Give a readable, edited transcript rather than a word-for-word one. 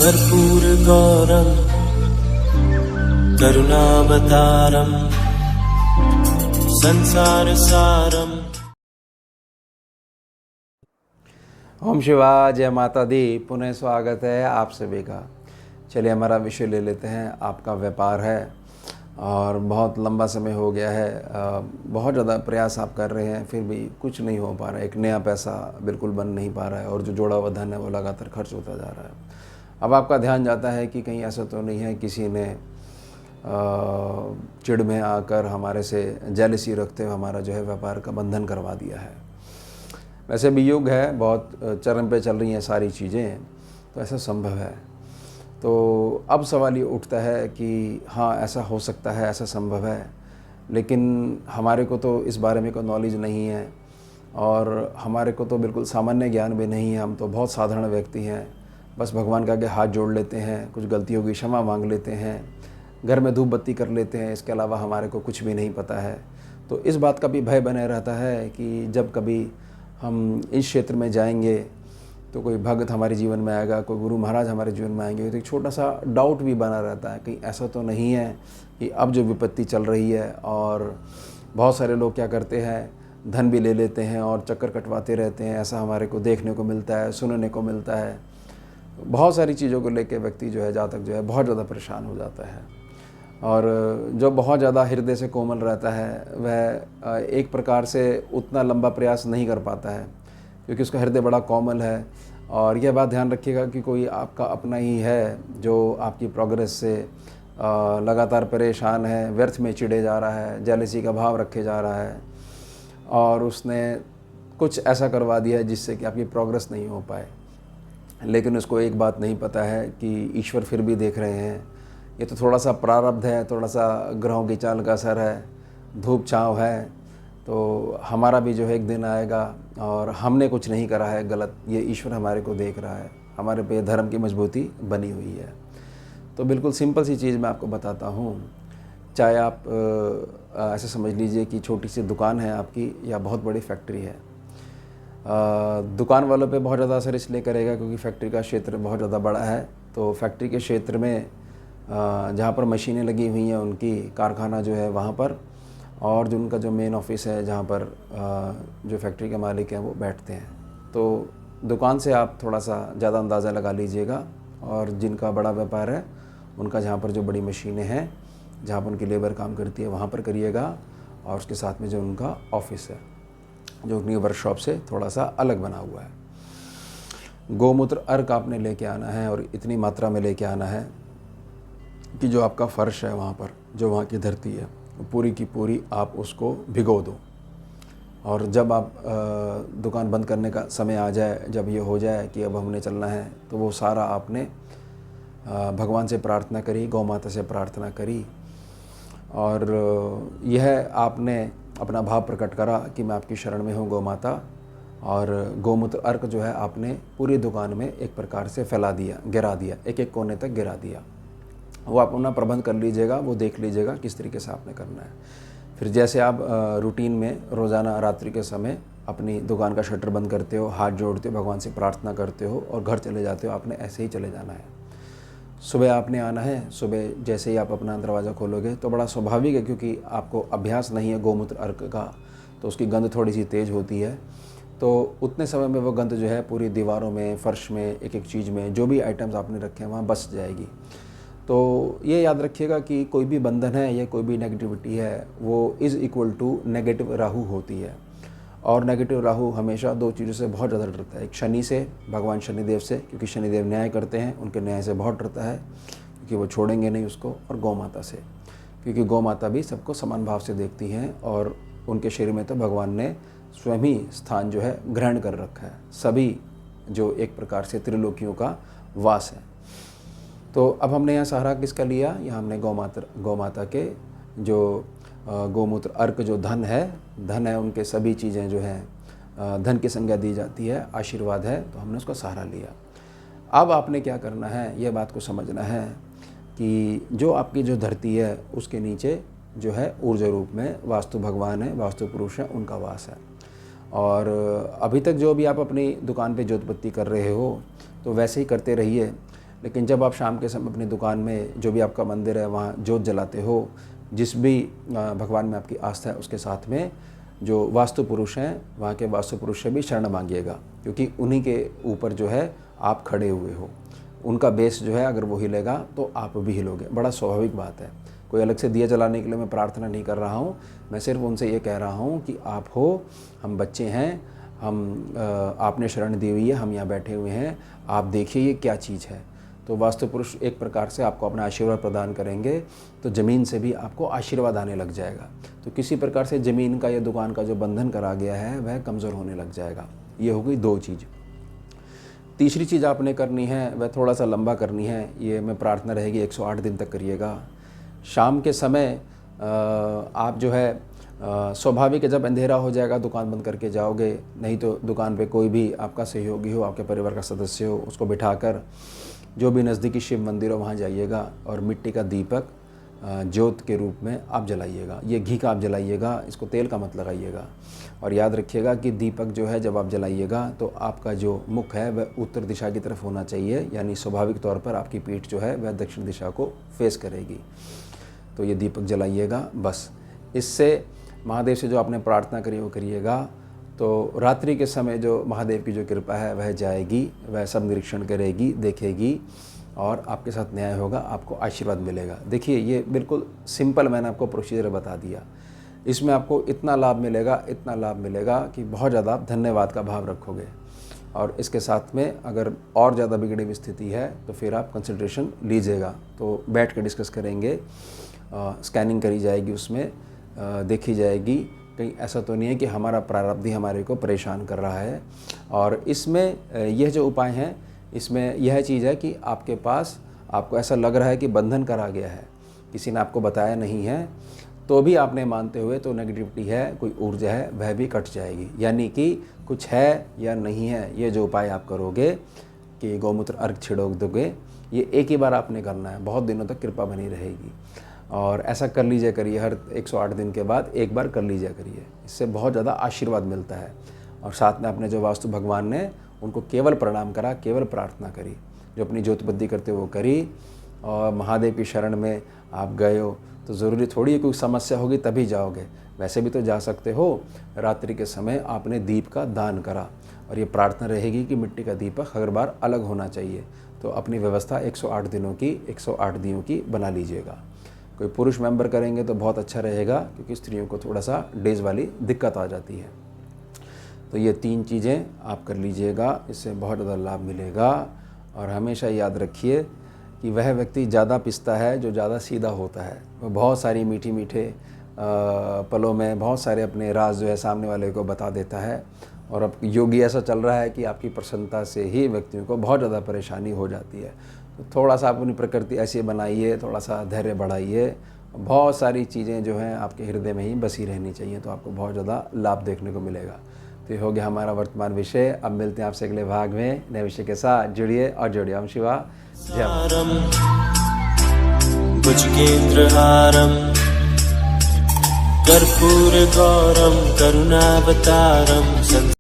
कर्पूरगौरं करुणावतारं संसारसारम्। ओम शिवाय, जय माता दी। पुनः स्वागत है आप सभी का। चलिए हमारा विषय ले लेते हैं। आपका व्यापार है और बहुत लंबा समय हो गया है, बहुत ज़्यादा प्रयास आप कर रहे हैं, फिर भी कुछ नहीं हो पा रहा है। एक नया पैसा बिल्कुल बन नहीं पा रहा है और जो जोड़ा हुआ धन है वो लगातार खर्च होता जा रहा है। अब आपका ध्यान जाता है कि कहीं ऐसा तो नहीं है किसी ने चिढ़ में आकर हमारे से जेलसी रखते हुए हमारा जो है व्यापार का बंधन करवा दिया है। वैसे भी युग है, बहुत चरम पे चल रही हैं सारी चीज़ें, तो ऐसा संभव है। तो अब सवाल ये उठता है कि हाँ, ऐसा हो सकता है, ऐसा संभव है, लेकिन हमारे को तो इस बारे में कोई नॉलेज नहीं है और हमारे को तो बिल्कुल सामान्य ज्ञान भी नहीं है। हम तो बहुत साधारण व्यक्ति हैं, बस भगवान के आगे हाथ जोड़ लेते हैं, कुछ गलतियों की क्षमा मांग लेते हैं, घर में धूप बत्ती कर लेते हैं। इसके अलावा हमारे को कुछ भी नहीं पता है। तो इस बात का भी भय बने रहता है कि जब कभी हम इस क्षेत्र में जाएंगे तो कोई भक्त हमारे जीवन में आएगा, कोई गुरु महाराज हमारे जीवन में आएंगे, तो एक छोटा सा डाउट भी बना रहता है कहीं ऐसा तो नहीं है कि अब जो विपत्ति चल रही है और बहुत सारे लोग क्या करते हैं, धन भी ले लेते हैं और चक्कर कटवाते रहते हैं। ऐसा हमारे को देखने को मिलता है, सुनने को मिलता है। बहुत सारी चीज़ों को लेकर व्यक्ति जो है जातक जो है बहुत ज़्यादा परेशान हो जाता है। और जो बहुत ज़्यादा हृदय से कोमल रहता है वह एक प्रकार से उतना लंबा प्रयास नहीं कर पाता है, क्योंकि उसका हृदय बड़ा कोमल है। और यह बात ध्यान रखिएगा कि कोई आपका अपना ही है जो आपकी प्रोग्रेस से लगातार परेशान है, व्यर्थ में चिढ़े जा रहा है, जेलसी का भाव रखे जा रहा है और उसने कुछ ऐसा करवा दिया है जिससे कि आपकी प्रोग्रेस नहीं हो पाए। लेकिन उसको एक बात नहीं पता है कि ईश्वर फिर भी देख रहे हैं। ये तो थोड़ा सा प्रारब्ध है, थोड़ा सा ग्रहों की चाल का असर है, धूप छाँव है। तो हमारा भी जो है एक दिन आएगा और हमने कुछ नहीं करा है गलत, ये ईश्वर हमारे को देख रहा है, हमारे पे धर्म की मजबूती बनी हुई है। तो बिल्कुल सिंपल सी चीज़ मैं आपको बताता हूँ। चाहे आप ऐसे समझ लीजिए कि छोटी सी दुकान है आपकी या बहुत बड़ी फैक्ट्री है। दुकान वालों पे बहुत ज़्यादा असर इसलिए करेगा क्योंकि फैक्ट्री का क्षेत्र बहुत ज़्यादा बड़ा है। तो फैक्ट्री के क्षेत्र में जहाँ पर मशीनें लगी हुई हैं, उनकी कारखाना जो है वहाँ पर, और जो उनका जो मेन ऑफिस है जहाँ पर जो फैक्ट्री के मालिक हैं वो बैठते हैं। तो दुकान से आप थोड़ा सा ज़्यादा अंदाज़ा लगा लीजिएगा। और जिनका बड़ा व्यापार है उनका जहाँ पर जो बड़ी मशीनें हैं, जहाँ पर उनकी लेबर काम करती है, वहाँ पर करिएगा। और उसके साथ में जो उनका ऑफिस है जो उनकी वर्कशॉप से थोड़ा सा अलग बना हुआ है। गोमूत्र अर्क आपने लेके आना है और इतनी मात्रा में लेके आना है कि जो आपका फ़र्श है वहाँ पर, जो वहाँ की धरती है, पूरी की पूरी आप उसको भिगो दो। और जब आप दुकान बंद करने का समय आ जाए, जब ये हो जाए कि अब हमने चलना है, तो वो सारा आपने भगवान से प्रार्थना करी, गौ माता से प्रार्थना करी और यह आपने अपना भाव प्रकट करा कि मैं आपकी शरण में हूँ गौ माता। और गोमूत्र अर्क जो है आपने पूरी दुकान में एक प्रकार से फैला दिया, गिरा दिया, एक एक कोने तक गिरा दिया। वो आप अपना प्रबंध कर लीजिएगा, वो देख लीजिएगा किस तरीके से आपने करना है। फिर जैसे आप रूटीन में रोज़ाना रात्रि के समय अपनी दुकान का शटर बंद करते हो, हाथ जोड़ते हो, भगवान से प्रार्थना करते हो और घर चले जाते हो, आपने ऐसे ही चले जाना है। सुबह आपने आना है। सुबह जैसे ही आप अपना दरवाज़ा खोलोगे तो बड़ा स्वाभाविक है, क्योंकि आपको अभ्यास नहीं है गोमूत्र अर्क का, तो उसकी गंध थोड़ी सी तेज़ होती है। तो उतने समय में वो गंध जो है पूरी दीवारों में, फर्श में, एक एक चीज़ में, जो भी आइटम्स आपने रखे हैं वहाँ बस जाएगी। तो ये याद रखिएगा कि कोई भी बंधन है या कोई भी नेगेटिविटी है, वो is equal to negative Rahu होती है। और नेगेटिव राहु हमेशा दो चीज़ों से बहुत ज़्यादा डरता है। एक शनि से, भगवान शनिदेव से, क्योंकि शनिदेव न्याय करते हैं, उनके न्याय से बहुत डरता है क्योंकि वो छोड़ेंगे नहीं उसको। और गौ माता से, क्योंकि गौ माता भी सबको समान भाव से देखती हैं और उनके शरीर में तो भगवान ने स्वयं ही स्थान जो है ग्रहण कर रखा है, सभी जो एक प्रकार से त्रिलोकियों का वास है। तो अब हमने यहाँ सहारा किसका लिया? यहाँ हमने गौ माता के जो गोमूत्र अर्क जो धन है उनके सभी चीज़ें जो हैं धन की संज्ञा दी जाती है, आशीर्वाद है, तो हमने उसका सहारा लिया। अब आपने क्या करना है, ये बात को समझना है कि जो आपकी जो धरती है उसके नीचे जो है ऊर्जा रूप में वास्तु भगवान है, वास्तु पुरुष है, उनका वास है। और अभी तक जो भी आप अपनी दुकान पे ज्योतपत्ति कर रहे हो तो वैसे ही करते रहिए। लेकिन जब आप शाम के समय अपनी दुकान में, जो भी आपका मंदिर है, वहाँ जोत जलाते हो, जिस भी भगवान में आपकी आस्था है उसके साथ में जो वास्तु पुरुष हैं, वहाँ के वास्तु पुरुष से भी शरण मांगिएगा, क्योंकि उन्हीं के ऊपर जो है आप खड़े हुए हो। उनका बेस जो है अगर वो हिलेगा तो आप भी हिलोगे। बड़ा स्वाभाविक बात है। कोई अलग से दिया जलाने के लिए मैं प्रार्थना नहीं कर रहा हूँ। मैं सिर्फ उनसे ये कह रहा हूँ कि आप हो, हम बच्चे हैं, आपने शरण दी हुई है, हम यहाँ बैठे हुए हैं, आप देखिए ये क्या चीज़ है। तो वास्तु पुरुष एक प्रकार से आपको अपना आशीर्वाद प्रदान करेंगे, तो ज़मीन से भी आपको आशीर्वाद आने लग जाएगा। तो किसी प्रकार से ज़मीन का या दुकान का जो बंधन करा गया है वह कमज़ोर होने लग जाएगा। ये हो गई 2 चीज़। तीसरी चीज़ आपने करनी है वह थोड़ा सा लंबा करनी है। ये मैं प्रार्थना रहेगी 108 दिन तक करिएगा। शाम के समय आप जो है स्वाभाविक है, जब अंधेरा हो जाएगा दुकान बंद करके जाओगे, नहीं तो दुकान पे कोई भी आपका सहयोगी हो, आपके परिवार का सदस्य हो, उसको बिठाकर जो भी नज़दीकी शिव मंदिर हो वहाँ जाइएगा और मिट्टी का दीपक ज्योत के रूप में आप जलाइएगा। ये घी का आप जलाइएगा, इसको तेल का मत लगाइएगा। और याद रखिएगा कि दीपक जो है जब आप जलाइएगा तो आपका जो मुख है वह उत्तर दिशा की तरफ होना चाहिए, यानी स्वाभाविक तौर पर आपकी पीठ जो है वह दक्षिण दिशा को फेस करेगी। तो ये दीपक जलाइएगा। बस इससे महादेव से जो आपने प्रार्थना करी वो करिएगा। तो रात्रि के समय जो महादेव की जो कृपा है वह जाएगी, वह सब निरीक्षण करेगी, देखेगी और आपके साथ न्याय होगा, आपको आशीर्वाद मिलेगा। देखिए ये बिल्कुल सिंपल मैंने आपको प्रोसीजर बता दिया। इसमें आपको इतना लाभ मिलेगा कि बहुत ज़्यादा आप धन्यवाद का भाव रखोगे। और इसके साथ में अगर और ज़्यादा बिगड़ी हुई स्थिति है तो फिर आप कंसल्टेशन लीजिएगा, तो बैठ कर डिस्कस करेंगे। स्कैनिंग करी जाएगी, उसमें देखी जाएगी कहीं ऐसा तो नहीं है कि हमारा प्रारब्ध ही हमारे को परेशान कर रहा है। और इसमें यह जो उपाय हैं, इसमें यह चीज़ है कि आपके पास आपको ऐसा लग रहा है कि बंधन करा गया है, किसी ने आपको बताया नहीं है, तो भी आपने मानते हुए तो नेगेटिविटी है, कोई ऊर्जा है, वह भी कट जाएगी। यानी कि कुछ है या नहीं है, ये जो उपाय आप करोगे कि गौमूत्र अर्घ छिड़क दोगे, ये एक ही बार आपने करना है, बहुत दिनों तक कृपा बनी रहेगी। और ऐसा कर लीजिए करिए, हर 108 दिन के बाद एक बार कर लीजिए करिए, इससे बहुत ज़्यादा आशीर्वाद मिलता है। और साथ में अपने जो वास्तु भगवान ने उनको केवल प्रणाम करा, केवल प्रार्थना करी, जो अपनी ज्योतिबद्धी करते वो करी, और महादेव की शरण में आप गए हो तो ज़रूरी थोड़ी है कोई समस्या होगी तभी जाओगे, वैसे भी तो जा सकते हो। रात्रि के समय आपने दीप का दान करा, और ये प्रार्थना रहेगी कि मिट्टी का दीपक हर बार अलग होना चाहिए। तो अपनी व्यवस्था 108 दिनों की 108 दिनों की बना लीजिएगा। कोई पुरुष मेंबर करेंगे तो बहुत अच्छा रहेगा, क्योंकि स्त्रियों को थोड़ा सा डेज वाली दिक्कत आ जाती है। तो ये 3 चीज़ें आप कर लीजिएगा, इससे बहुत ज़्यादा लाभ मिलेगा। और हमेशा याद रखिए कि वह व्यक्ति ज़्यादा पिसता है जो ज़्यादा सीधा होता है। वो बहुत सारी मीठे पलों में बहुत सारे अपने राज जो है सामने वाले को बता देता है। और अब योगी ऐसा चल रहा है कि आपकी प्रसन्नता से ही व्यक्तियों को बहुत ज़्यादा परेशानी हो जाती है। तो थोड़ा सा आप अपनी प्रकृति ऐसी बनाइए, थोड़ा सा धैर्य बढ़ाइए। बहुत सारी चीज़ें जो हैं आपके हृदय में ही बसी रहनी चाहिए, तो आपको बहुत ज़्यादा लाभ देखने को मिलेगा। तो ये हो गया हमारा वर्तमान विषय। अब मिलते हैं आपसे अगले भाग में नए विषय के साथ। जुड़िए और जुड़िए। ओम शिवा जय भुजगेन्द्रहारं कर्पूरगौरं करुणावतारं